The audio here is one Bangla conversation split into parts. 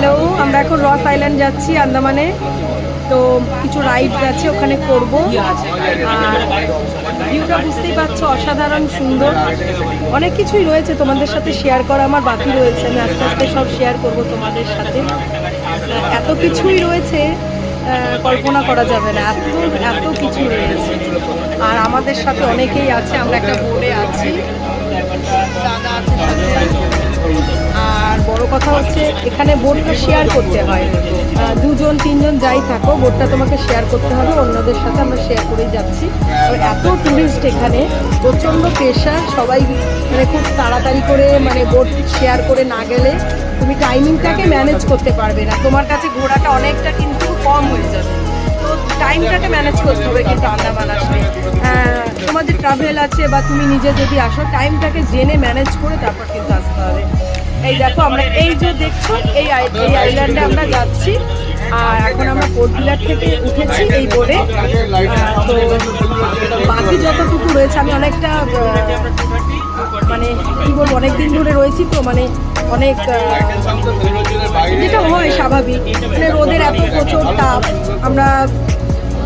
হ্যালো, আমরা এখন রস আইল্যান্ড যাচ্ছি আন্দামানে। তো কিছু রাইড আছে ওখানে করব। আর ভিউটা বুঝতেই পারছো, অসাধারণ সুন্দর। অনেক কিছুই রয়েছে তোমাদের সাথে শেয়ার করা আমার বাকি রয়েছে। আমি আস্তে আস্তে সব শেয়ার করব তোমাদের সাথে। এত কিছুই রয়েছে, কল্পনা করা যাবে না, এত এত কিছু রয়েছে। আর আমাদের সাথে অনেকেই আছে, আমরা একটা বোর্ডে আছি, দাদা আছে সাথে। আর বড় কথা হচ্ছে এখানে বোটটা শেয়ার করতে হয়, 2-3 জন যাই থাকো, বোটটা তোমাকে শেয়ার করতে হবে অন্যদের সাথে। আমরা শেয়ার করেই যাচ্ছি। এত টুরিস্ট এখানে, প্রচণ্ড প্রেশার। সবাই মানে খুব তাড়াতাড়ি করে মানে বোট শেয়ার করে না গেলে তুমি টাইমিংটাকে ম্যানেজ করতে পারবে না। তোমার কাছে ঘোরাটা অনেকটা কিন্তু কম হয়ে যাবে। তো টাইমটাকে ম্যানেজ করতে হবে কিন্তু আন্দামান আসলে। তোমাদের ট্রাভেল আছে বা তুমি নিজে যদি আসো, টাইমটাকে জেনে ম্যানেজ করে তারপর কিন্তু আসতে হবে। এই দেখো, আমরা এই যে দেখছো এই আইল্যান্ডে আমরা যাচ্ছি। আর এখন আমরা পোর্ট ব্লেয়ার থেকে উঠেছি এই বোর্ডে। তো বাকি যতটুকু রয়েছে, আমি অনেকটা মানে কী বলবো, অনেক দিন ধরে রয়েছি তো, মানে অনেক যেটা হয় স্বাভাবিক, মানে রোদের এত প্রচুর তাপ, আমরা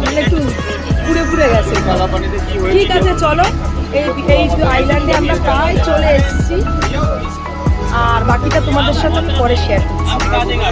মানে একটু ঘুরে গেছে। ঠিক আছে, চলো এই আইল্যান্ডে আমরা প্রায় চলে এসেছি। আর বাকিটা তোমাদের সাথে আমি পরে শেয়ার করছি।